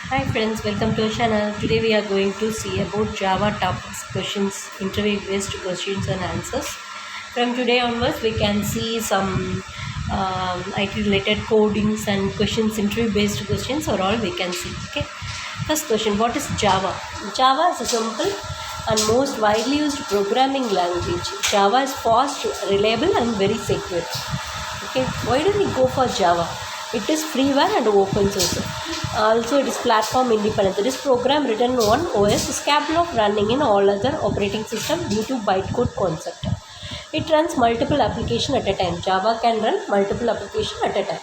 Hi friends, welcome to our channel. Today we are going to see about Java topics, questions, interview based questions and answers. From today onwards, we can see some IT related codings and questions, interview based questions, or all we can see. Okay. First question: what is Java? Java is a simple and most widely used programming language. Java is fast, reliable, and very secure. Okay, why do we go for Java? It is freeware and open source. Also, it is platform independent. It is program written on OS is capable of running in all other operating system due to bytecode concept. It runs multiple applications at a time. Java can run multiple applications at a time.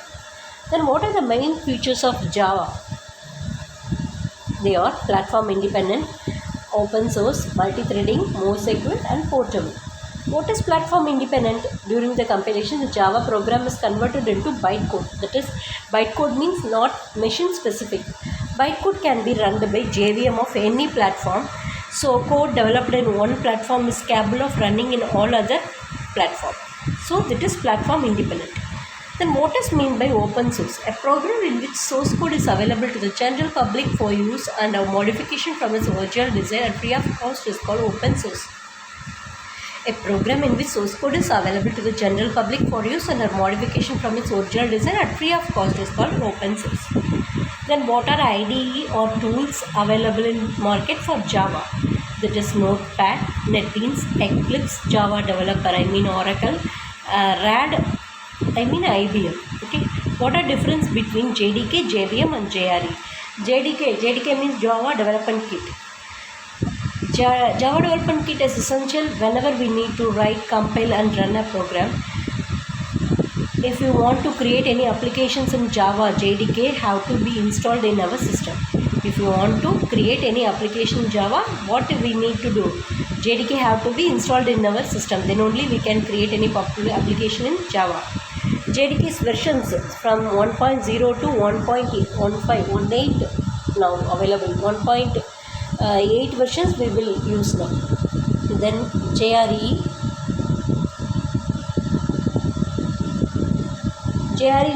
Then, what are the main features of Java? They are platform independent, open source, multi-threading, more secure, and portable. What is platform independent? During the compilation, the Java program is converted into bytecode. That is, bytecode means not machine specific. Bytecode can be run by JVM of any platform. So, code developed in one platform is capable of running in all other platforms. So, that is platform independent. Then what is meant by open source? A program in which source code is available to the general public for use and a modification from its original design at free of cost is called open source. A program in which source code is available to the general public for use and a modification from its original design at free of cost is called open source. Then what are IDE or tools available in market for Java? That is Notepad, NetBeans, Eclipse, Java Developer, Oracle, RAD, IBM. Okay. What are difference between JDK, JVM and JRE? JDK means Java Development Kit. Java Development Kit is essential whenever we need to write, compile and run a program. If you want to create any applications in Java, JDK have to be installed in our system. If you want to create any application in Java, what we need to do? JDK have to be installed in our system. Then only we can create any popular application in Java. JDK's versions from 1.0 to 1.18 now available. 1.8 versions we will use now. Then JRE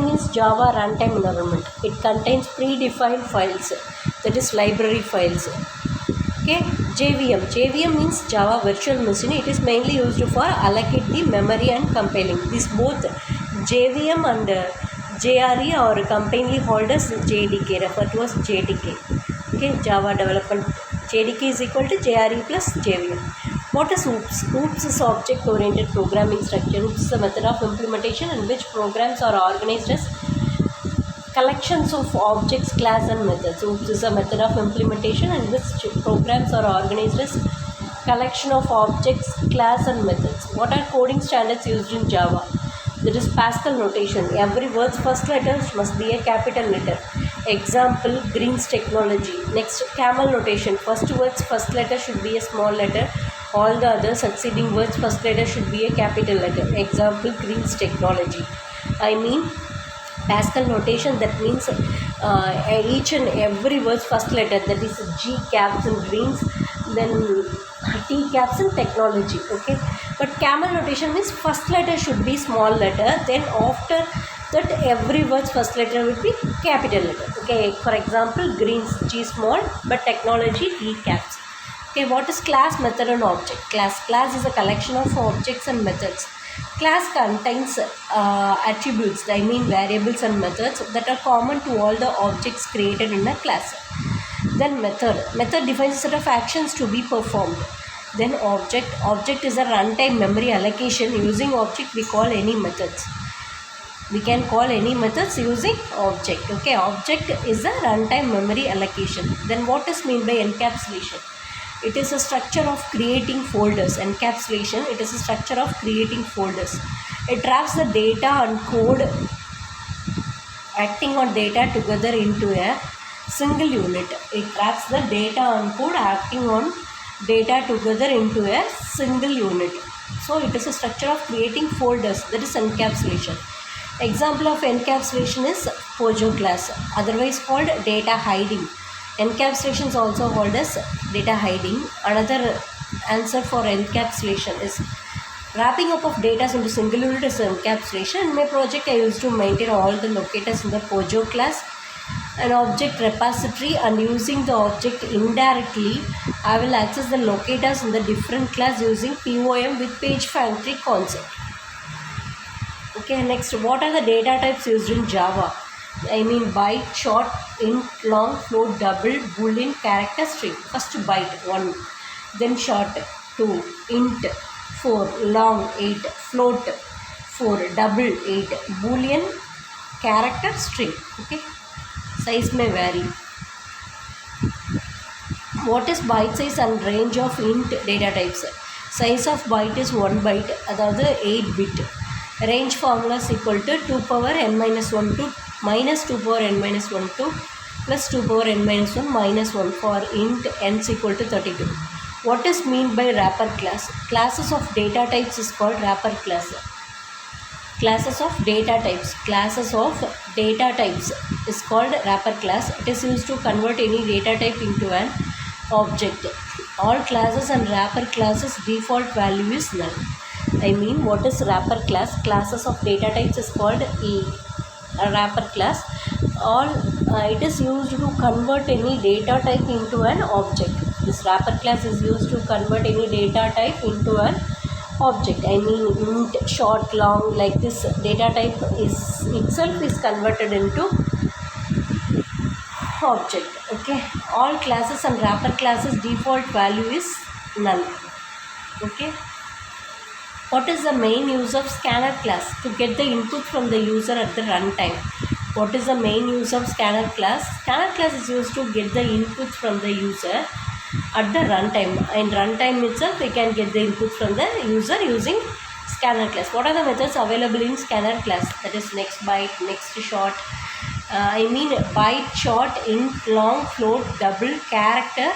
means Java Runtime Environment. It contains predefined files, that is library files. Okay, JVM means Java Virtual Machine. It is mainly used for allocate the memory and compiling. These both JVM and JRE or company holders JDK, referred to as JDK. Okay, Java Development JDK is equal to JRE plus JVM. What is OOPS? OOPS is object-oriented programming structure. OOPS is a method of implementation in which programs are organized as collections of objects, class and methods. OOPS is a method of implementation in which programs are organized as collection of objects, class and methods. What are coding standards used in Java? That is Pascal notation. Every word's first letter must be a capital letter. Example, Green's technology. Next, Camel notation. First word's first letter should be a small letter. All the other succeeding words first letter should be a capital letter. Example, Green's technology. Pascal notation, that means each and every word's first letter, that is G caps and Greens, then T caps and technology. Okay, but Camel notation means first letter should be small letter, then after that every word's first letter will be capital letter. Okay, for example, Greens G small but technology T caps. Okay, what is class, method and object? Class is a collection of objects and methods. Class contains attributes, variables and methods that are common to all the objects created in a class. Then method defines a set of actions to be performed. Then object is a runtime memory allocation. Using object we call any methods. We can call any methods using object. Okay, object is a runtime memory allocation. Then what is meant by encapsulation? It is a structure of creating folders. Encapsulation, it is a structure of creating folders. It wraps the data and code acting on data together into a single unit. It wraps the data and code acting on data together into a single unit. So it is a structure of creating folders. That is encapsulation. Example of encapsulation is POJO class, otherwise called data hiding. Encapsulation is also called as data hiding. Another answer for encapsulation is wrapping up of data into single unit is encapsulation. In my project, I used to maintain all the locators in the POJO class. an object repository, and using the object indirectly, I will access the locators in the different class using POM with page factory concept. Okay, next, what are the data types used in Java? I mean byte, short, int, long, float, double, boolean, character, string. First byte 1, then short 2, int 4, long 8, float 4, double 8, boolean, character, string. Okay, size may vary. What is byte size and range of int data types? Size of byte is 1 byte, அதாவது 8 bit. Range formula is equal to 2 power n minus 1 to minus 2 power n minus 1 to plus 2 power n minus 1 minus 1 for int n is equal to 32. What is mean by wrapper class? Classes of data types is called wrapper class. Classes of data types is called wrapper class. It is used to convert any data type into an object. All classes and wrapper classes default value is null. I mean, what is wrapper class? Classes of data types is called a wrapper class. All it is used to convert any data type into an object. This wrapper class is used to convert any data type into an object. I mean, int, short, long, like this data type is itself is converted into object. Okay, all classes and wrapper classes default value is null. Okay, what is the main use of scanner class? To get the input from the user at the runtime. What is the main use of scanner class? Scanner class is used to get the input from the user at the runtime. In runtime itself, we can get the input from the user using scanner class. What are the methods available in scanner class? That is next byte, next short. I mean byte, short, int, long, float, double, character.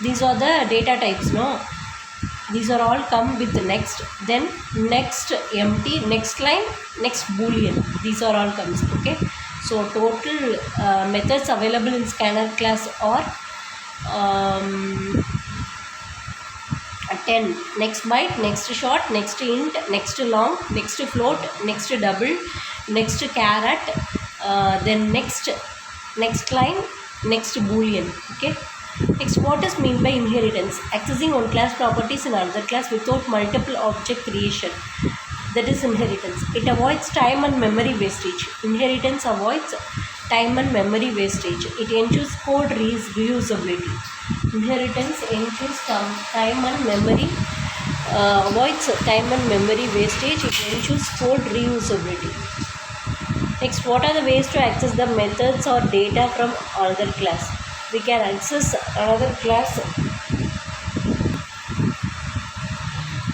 These are the data types, no? These are all come with the next, then next empty, next line, next boolean. These are all comes. Okay, so total methods available in scanner class are 10. Next byte, next short, next int, next long, next float, next double, next caret, then next line, next boolean. Okay, next, what is mean by inheritance? Accessing one class properties in another class without multiple object creation. That is inheritance. It avoids time and memory wastage. Inheritance avoids time and memory wastage. It ensures code reusability. Inheritance ensures time and memory, avoids time and memory wastage. It ensures code reusability. Next, what are the ways to access the methods or data from another class? We can access another class.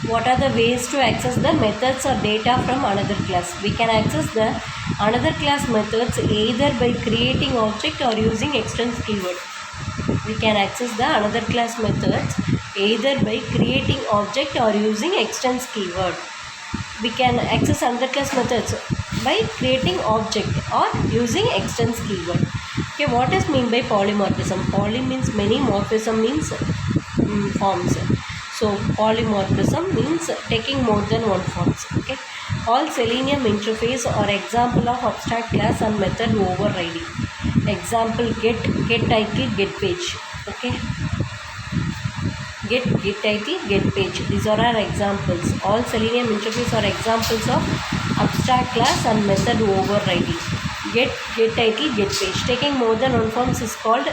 What are the ways to access the methods or data from another class? We can access the another class methods either by creating object or using extends keyword. We can access the another class methods either by creating object or using extends keyword. We can access another class methods by creating object or using extends keyword. Okay, what is mean by polymorphism? Poly means many, morphism means forms. So polymorphism means taking more than one forms. Okay, all Selenium interface are example of abstract class and method overriding. Example, get title, get page. Okay, get title, get page. These are our examples. All Selenium interface are examples of abstract class and method overriding. Get title, get page. Taking more than one forms is called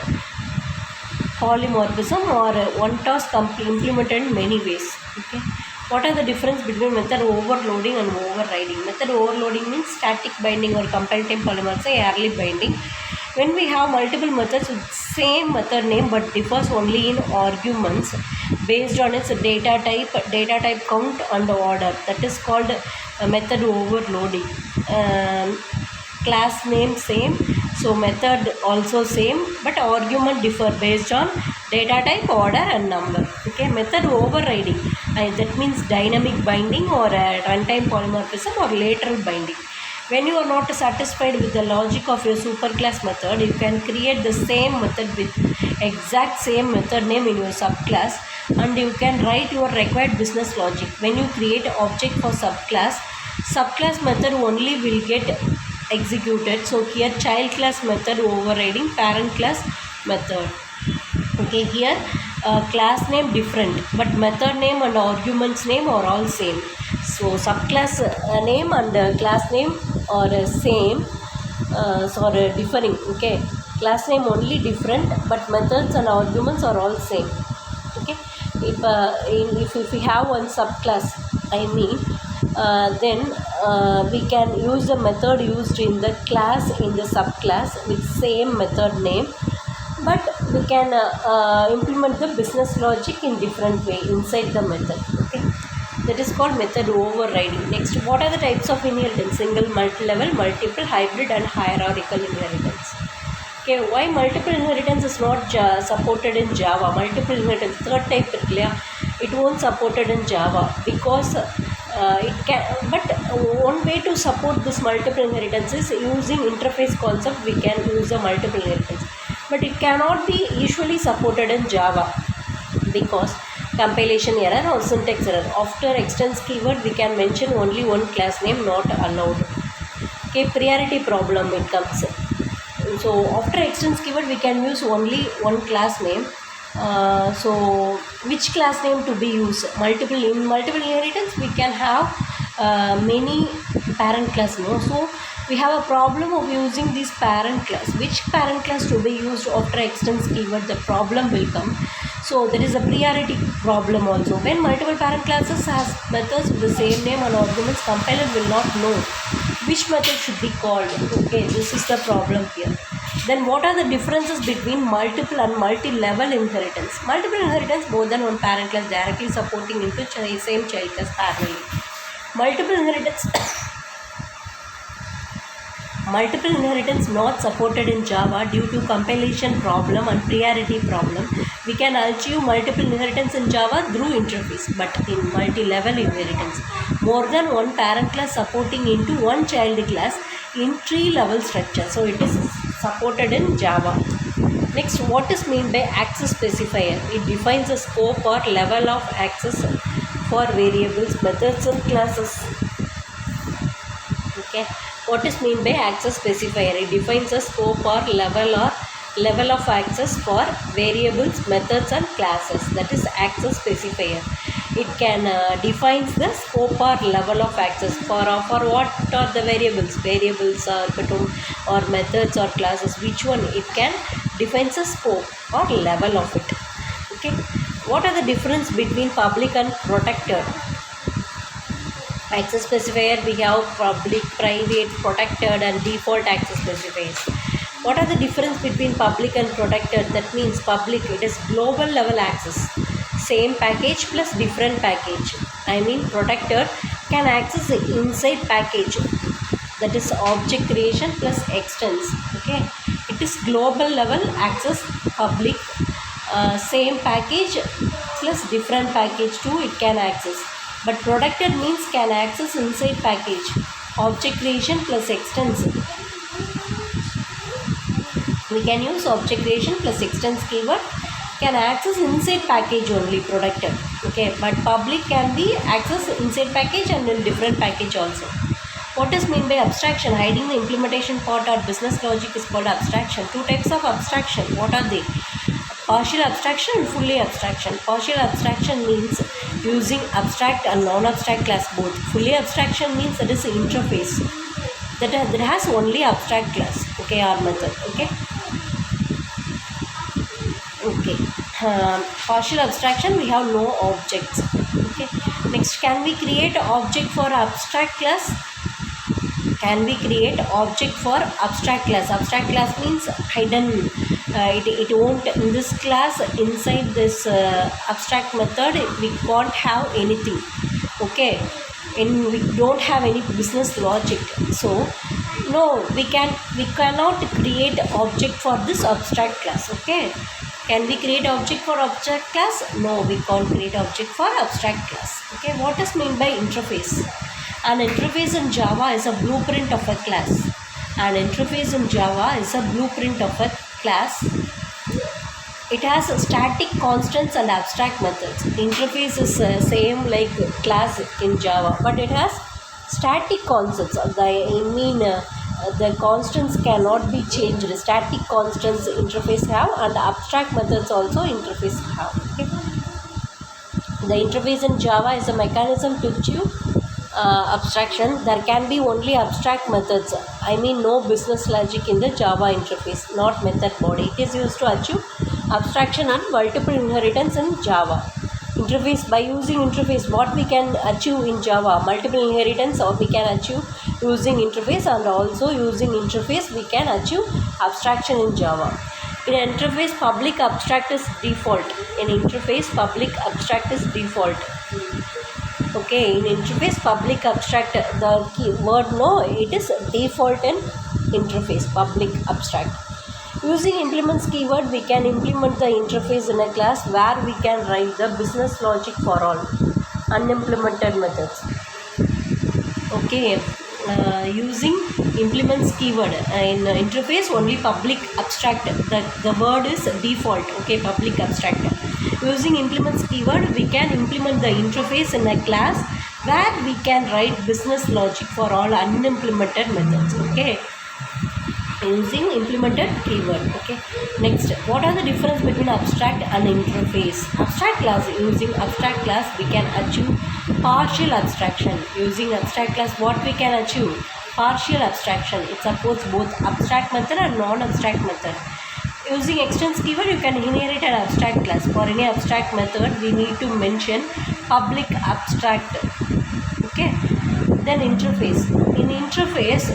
polymorphism, or one task implemented in many ways. Okay, what are the difference between method overloading and overriding? Method overloading means static binding or compile time polymorphism, early binding. When we have multiple methods with same method name but differs only in arguments based on its data type count and order, that is called method overloading. Class name same, so method also same, but argument differ based on data type, order and number. Okay, method overriding, that means dynamic binding or runtime polymorphism or lateral binding. When you are not satisfied with the logic of your superclass method, you can create the same method with exact same method name in your subclass, and you can write your required business logic. When you create object for subclass method only will get executed. So here child class method overriding parent class method. Okay, here class name different, but method name and arguments name are all same. So subclass name and class name are same, differing. Okay, class name only different, but methods and arguments are all same. Okay, if we have one subclass, I mean, then we can use the method used in the class in the subclass with same method name, but we can implement the business logic in different way inside the method. Okay, that is called method overriding. Next, what are the types of inheritance? Single, multi-level, multiple, hybrid and hierarchical inheritance. Okay, why multiple inheritance is not supported in Java? Multiple inheritance, third type it won't supported in Java because it can, but one way to support this multiple inheritance is using interface concept. We can use a multiple inheritance, but it cannot be usually supported in Java because compilation error or syntax error. After extends keyword, we can mention only one class name, not allowed. Okay, priority problem it comes. So after extends keyword, we can use only one class name. So which class name to be used? In multiple inheritance, we can have many parent class names. So we have a problem of using this parent class. Which parent class to be used after extends keyword? The problem will come. So there is a priority problem also. When multiple parent classes has methods with the same name and arguments, compiler will not know which method should be called. Okay, this is the problem here. Then what are the differences between multiple and multi-level inheritance? Multiple inheritance, more than one parent class directly supporting into same child class parallelly. Multiple inheritance not supported in Java due to compilation problem and priority problem. We can achieve multiple inheritance in Java through interface, but in multi-level inheritance, more than one parent class supporting into one child class in tree-level structure. So it is supported in Java. Next, what is meant by access specifier? It defines the scope or level of access for variables, methods and classes. Okay, what is meant by access specifier? It defines the scope or level of access for variables, methods and classes. That is access specifier. It can defines the scope or level of access for what are the variables or methods or classes. Which one? It can defines the scope or level of it. Okay, what are the difference between public and protected? Access specifier, we have public, private, protected and default access specifiers. What are the difference between public and protected? That means public, it is global level access, same package plus different package. I mean protected can access the inside package, that is object creation plus extends. Okay, it is global level access, public, same package plus different package too it can access. But protected means can access inside package, object creation plus extends. We can use object creation plus extends keyword, can access inside package only, protected. Okay, but public can be access inside package and in different package also. What is meant by abstraction? Hiding the implementation part or business logic is called abstraction. Two types of abstraction. What are they? Partial abstraction and fully abstraction. Partial abstraction means using abstract and non-abstract class both. Fully abstraction means that is an interface that has only abstract class, okay, or method. Okay, partial abstraction, we have no objects. Okay, next, can we create object for abstract class? Can we create object for abstract class? Abstract class means hidden. It won't, in this class, inside this abstract method, we can't have anything. Okay, and we don't have any business logic. So no, we cannot create object for this abstract class. Okay, can we create object for abstract class? No, we can't create object for abstract class. Okay, what is meant by interface? An interface in Java is a blueprint of a class. An interface in Java is a blueprint of a class. It has static constants and abstract methods. Interface is same like class in Java, but it has static concepts. the constants cannot be changed. Static constants interface have, and abstract methods also interface have. Okay. The interface in Java is a mechanism to achieve abstraction. There can be only abstract methods. I mean, no business logic in the Java interface, not method body. It is used to achieve abstraction and multiple inheritance in Java. Interface, by using interface, what we can achieve in Java, multiple inheritance, or we can achieve using interface, and also using interface we can achieve abstraction in Java. In interface, public abstract is default. In interface, public abstract is default. Okay, in interface, public abstract, the keyword no, it is default in interface, public abstract. Using implements keyword, we can implement the interface in a class where we can write the business logic for all unimplemented methods. Okay, using implements keyword in interface, only public abstract, the word is default. Okay, public abstract. Using implements keyword, we can implement the interface in a class where we can write business logic for all unimplemented methods. Okay, using implemented keyword. Okay, next, what are the difference between abstract and interface? Abstract class, using abstract class we can achieve partial abstraction. Using abstract class, what we can achieve? Partial abstraction. It supports both abstract method and non-abstract method. Using extends keyword, you can inherit an abstract class. For any abstract method, we need to mention public abstract. Okay, then interface. In interface,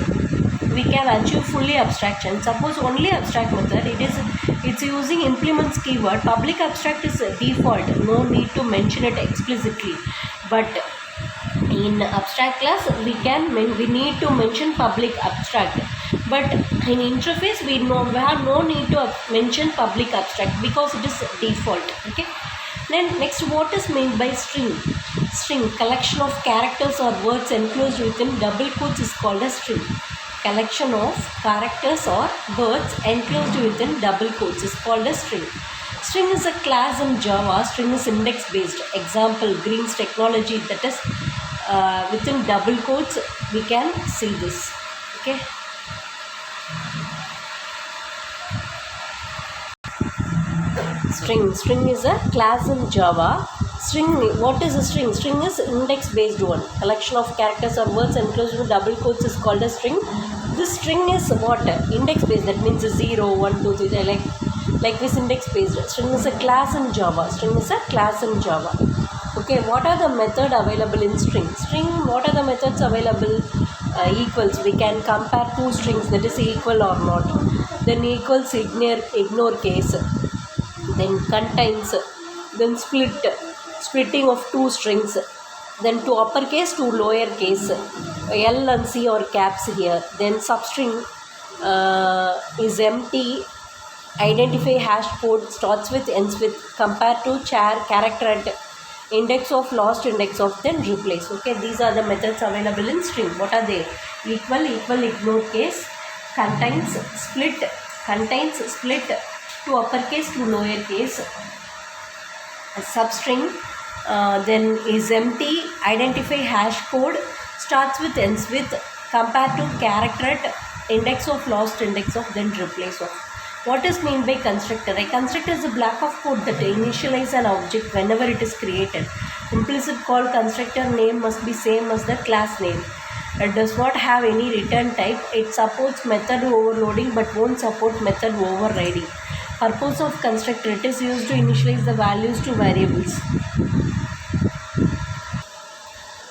we can achieve fully abstraction. Suppose only abstract method, it's using implements keyword. Public abstract is default, no need to mention it explicitly. But in abstract class, we need to mention public abstract. But in interface, we have no need to mention public abstract because it is default. Okay. Then next, what is meant by string? String, collection of characters or words enclosed within double quotes, is called a string. Collection of characters or words enclosed within double quotes is called a string. String is a class in Java. String is index based. Example, Green's technology, that is within double quotes we can see this. Okay. String is a class in Java. String, what is a string? String is index based one. Collection of characters or words enclosed in double quotes is called a string. This string is what? Index based. That means 0, 1, 2, 3, like this, index based. String is a class in Java. String is a class in Java. Okay, what are the methods available in string? String, what are the methods available? Equals, we can compare two strings, that is equal or not. Then equals, ignore case. Then contains, then splitting of two strings, then to uppercase to lowercase, L and C or caps here. Then substring is empty, identify hash code, starts with, ends with, compare to character at index of, lost index of, then replace. Okay, these are the methods available in string. What are they? Equal, ignore case, contains, split, to uppercase to lowercase, substring, then is empty, identify hash code, starts with, ends with, compare to character at index of, lost index of, then replace of. What is meant by constructor? A constructor is a block of code that initializes an object whenever it is created. Implicit call constructor name must be same as the class name. It does not have any return type. It supports method overloading but won't support method overriding. Purpose of constructor, it is used to initialize the values to variables.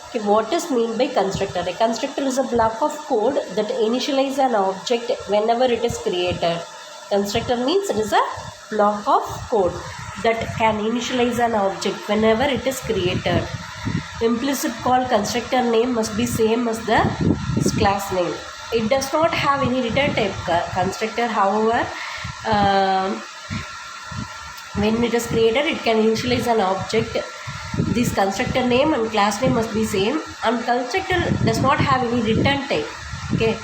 Okay, what is meant by constructor? A constructor is a block of code that initializes an object whenever it is created. Constructor means it is a block of code that can initialize an object whenever it is created. Implicit call constructor name must be same as the class name. It does not have any return type constructor. However, when it is created, it can initialize an object. This constructor name and class name must be same, and constructor does not have any return type. Okay,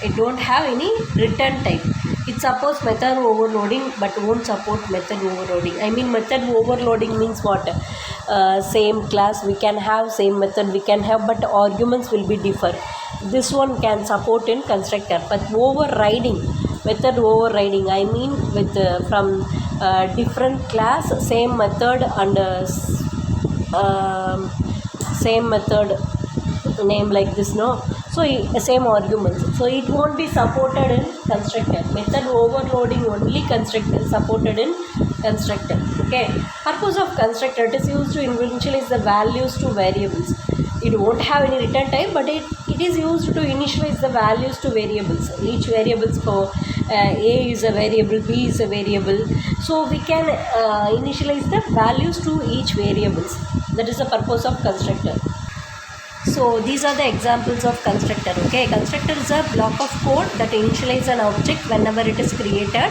it don't have any return type. It supports method overloading but won't support method overloading. I mean, method overloading means what? Same class we can have, same method we can have, but arguments will be different. this one can support in constructor. But overriding, method overriding, I mean with from different class, same method and same method name like this, no? So same arguments, so it won't be supported in constructor. Method overloading only constructor supported in constructor. Okay, purpose of constructor, it is used to initialize the values to variables. It won't have any return type, but it is used to initialize the values to variables. Each variables for a is a variable, b is a variable, so we can initialize the values to each variables. That is the purpose of constructor. So these are the examples of constructor. Okay, constructor is a block of code that initializes an object whenever it is created.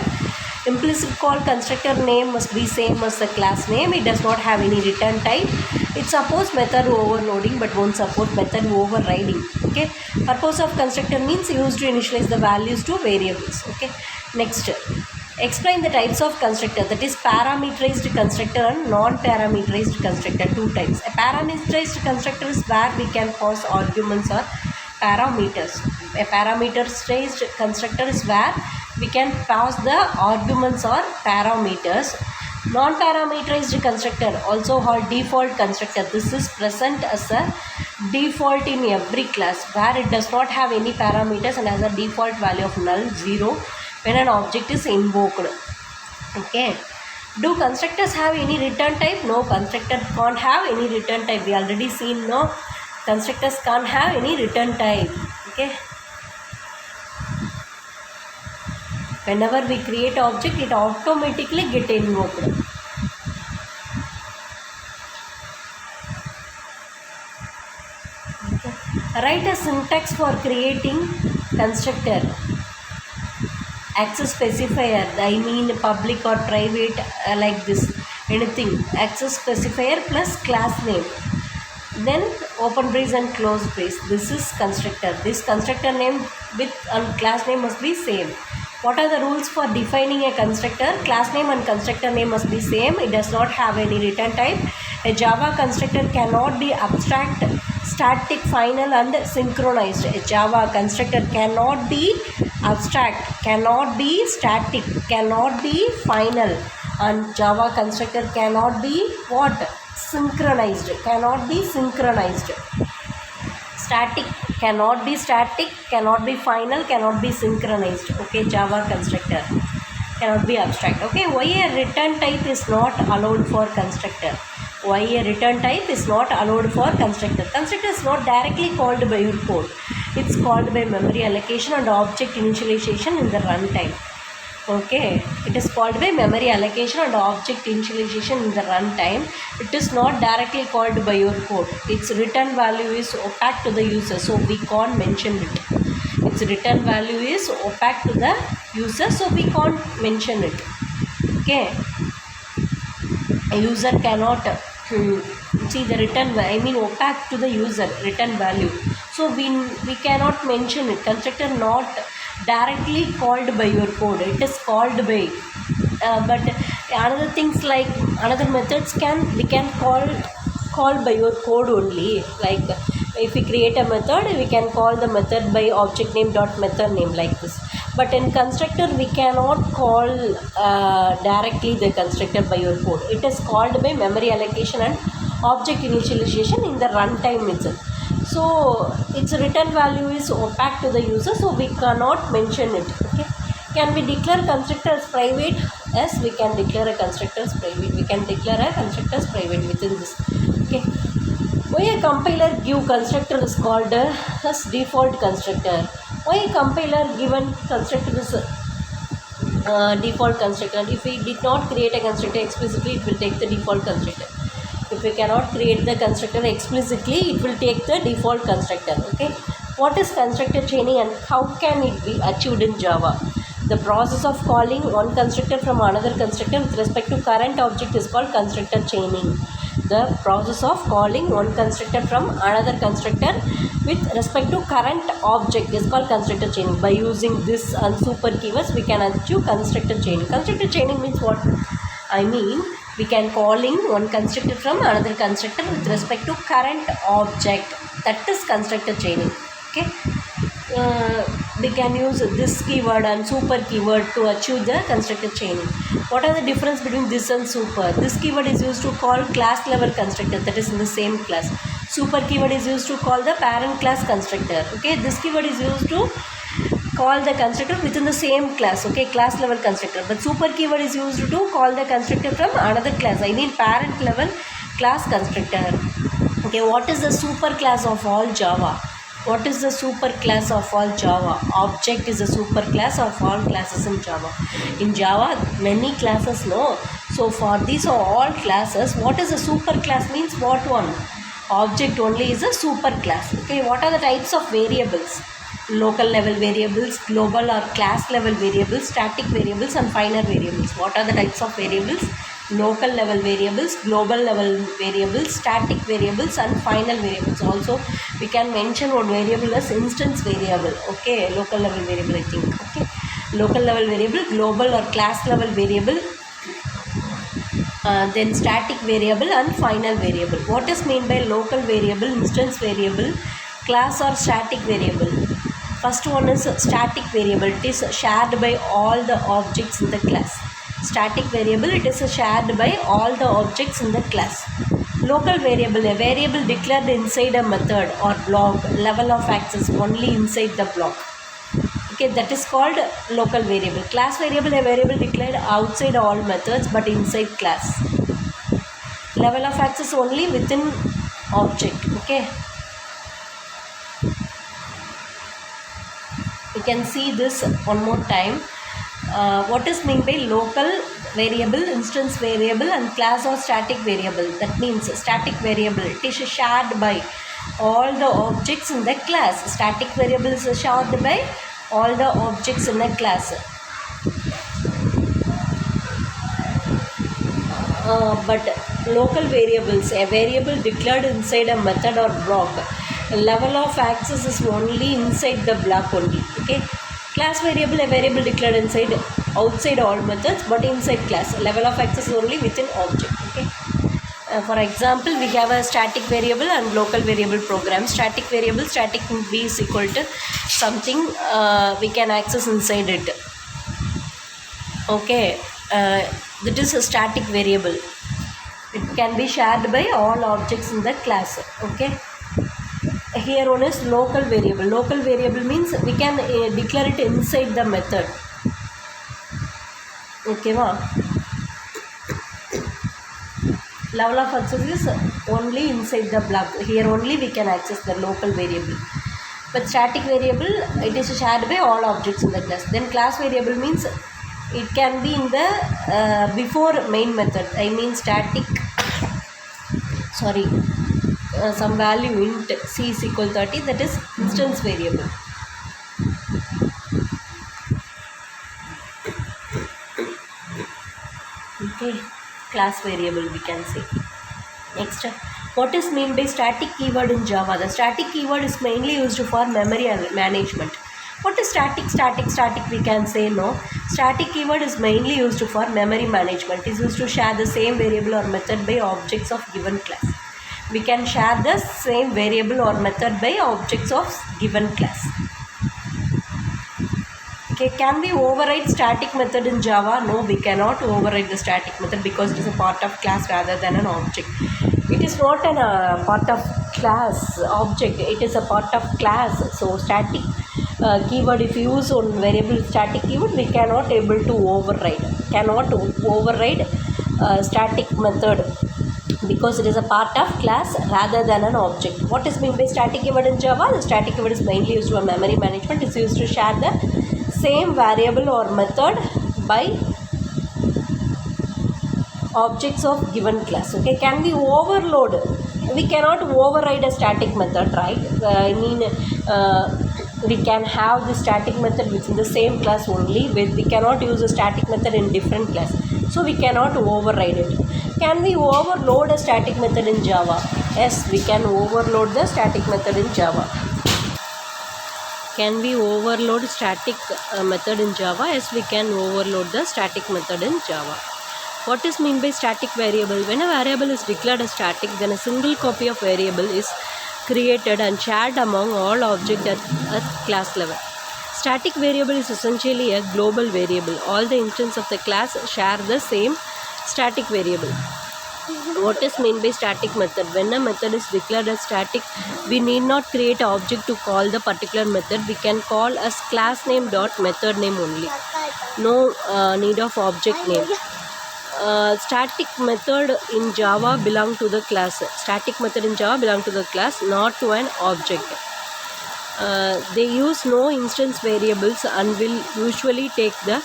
Implicit call constructor name must be same as the class name. It does not have any return type. It supports method overloading but won't support method overriding. Okay, purpose of constructor means used to initialize the values to variables. Okay, next, explain the types of constructor, that is parameterized constructor and non-parameterized constructor. Two types. A parameterized constructor is where we can pass arguments or parameters. A parameterized constructor is where we can pass the arguments or parameters. Non-parameterized constructor, also called default constructor. This is present as a default in every class where it does not have any parameters and has a default value of null, 0 when an object is invoked. Okay, do constructors have any return type? No, constructor can't have any return type. We already seen, no, constructors can't have any return type. Okay, whenever we create object, it automatically get invoked. Okay. Write a syntax for creating constructor. Access specifier, I mean public or private, like this, anything. Access specifier plus class name, then open brace and close brace. This is constructor. This constructor name with and class name must be same. What are the rules for defining a constructor? Class name and constructor name must be same. It does not have any return type. A Java constructor cannot be abstract, static, final and synchronized. A Java constructor cannot be abstract, cannot be static, cannot be final, and Java constructor cannot be what? Synchronized, cannot be synchronized. Static, cannot be static, cannot be final, cannot be synchronized. Okay, Java constructor cannot be abstract. Okay, why a return type is not allowed for constructor? Why a return type is not allowed for constructor? Constructor is not directly called by your code. It's called by memory allocation and object initialization in the runtime. Okay, it is called by memory allocation and object initialization in the runtime. It is not directly called by your code. Its return value is opaque to the user, so we can't mention it. Its return value is opaque to the user, so we can't mention it. Okay, a user cannot see the return, I mean opaque to the user return value, so we cannot mention it. Constructor not directly called by your code, it is called by but another things like another methods we can call by your code only. Like if we create a method, we can call the method by object name dot method name like this. But in constructor we cannot call directly the constructor by your code. It is called by memory allocation and object initialization in the runtime itself. So its return value is opaque to the user, so we cannot mention it. Okay, can we declare constructor as private? Yes, we can declare a constructor as private. We can declare a constructor as private within this. Okay, why a compiler give constructor is called as default constructor? Why a compiler given constructor is default constructor? If we did not create a constructor explicitly, it will take the default constructor. If we cannot create the constructor explicitly, it will take the default constructor. Okay, what is constructor chaining and how can it be achieved in Java? The process of calling one constructor from another constructor with respect to current object is called constructor chaining. The process of calling one constructor from another constructor with respect to current object is called constructor chaining. By using this and super keywords, we can achieve constructor chaining. Constructor chaining means what? I mean, we can calling one constructor from another constructor with respect to current object. That is constructor chaining. Okay. we can use this keyword and super keyword to achieve the constructor chaining. What are the difference between this and super? This keyword is used to call class level constructor, that is in the same class. Super keyword is used to call the parent class constructor. Okay, this keyword is used to call the constructor within the same class. Okay, class level constructor. But super keyword is used to call the constructor from another class, I mean parent level class constructor. Okay, what is the super class of all Java? What is the super class of all Java? Object is a super class of all classes in Java. In Java, many classes, no. So for these are all classes, what is a super class means what one? Object only is a super class. Okay, what are the types of variables? Local level variables, global or class level variables, static variables and final variables. What are the types of variables? Local level variables, global level variables, static variables and final variables. Also we can mention one variable as instance variable. Okay, local level variable, I think. Okay, local level variable, global or class level variable, then static variable and final variable. What is meant by local variable, instance variable, class or static variable? First one is static variable. It is shared by all the objects in the class. Static variable, it is shared by all the objects in the class. Local variable, a variable declared inside a method or block, level of access only inside the block. Okay, that is called local variable. Class variable, a variable declared outside all methods but inside class. Level of access only within object. Okay, you can see this one more time. What is meant by local variable, instance variable and class or static variable? That means static variable, it is shared by all the objects in the class. Static variable is shared by all the objects in the class. But local variables, a variable declared inside a method or block, level of access is only inside the block only. Okay, class variable, a variable declared inside, outside all methods but inside class, level of access is only within object. Okay, for example, we have a static variable and local variable program. Static variable, static b is equal to something we can access inside it. Okay, that is a static variable. It can be shared by all objects in the class. Okay, here one is local variable. Local variable means we can declare it inside the method. Okay, level of access is only inside the block. Here only we can access the local variable. But static variable, it is shared by all objects in the class. Then class variable means it can be in the before main method, I mean static, sorry, some value int c is equal 30, that is instance variable. Okay, class variable we can say. Next, what is meant by static keyword in Java? The static keyword is mainly used for memory management. What is static? Static we can say no. Static keyword is mainly used for memory management. It is used to share the same variable or method by objects of given class. We can share the same variable or method by objects of given class. Okay, can we override static method in Java? No, we cannot override the static method because it is a part of class rather than an object. It is not a part of class object, it is a part of class. So static keyword, if you use on variable static keyword, we cannot able to override. Cannot override static method because it is a part of class rather than an object. What is meant by static keyword in Java? The static keyword is mainly used for memory management. It is used to share the same variable or method by objects of given class. Okay, can we overload? We cannot override a static method, right? We can have the static method within the same class only, but we cannot use a static method in different class, so we cannot override it. Can we overload a static method in Java? Yes, we can overload the static method in Java. Can we overload static method in Java? Yes, we can overload the static method in Java. What is meant by static variable? When a variable is declared as static, then a single copy of variable is created and shared among all objects at class level. Static variable is essentially a global variable. All the instances of the class share the same static variable. What is meant by static method? When a method is declared as static, we need not create an object to call the particular method. We can call as class name dot method name only. No need of object name. Static method in Java belong to the class. Static method in Java belong to the class, not to an object. They use no instance variables and will usually take the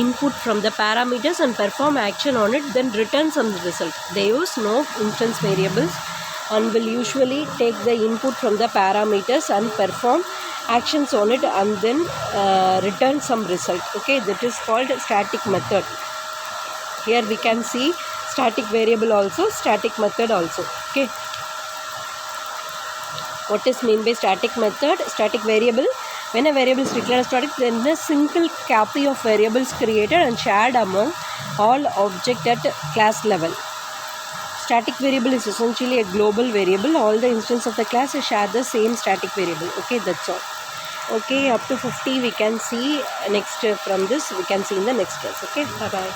input from the parameters and perform action on it, then return some result. They use no instance variables and will usually take the input from the parameters and perform actions on it and then return some result. Okay, that is called static method. Here we can see static variable also, static method also. Okay, what is meant by static method? Static variable, when a variable is declared as static, then a single copy of variables created and shared among all objects at class level. Static variable is essentially a global variable. All the instances of the class share the same static variable. Okay, that's all. Okay, up to 50 we can see next from this, we can see in the next class. Okay, bye bye.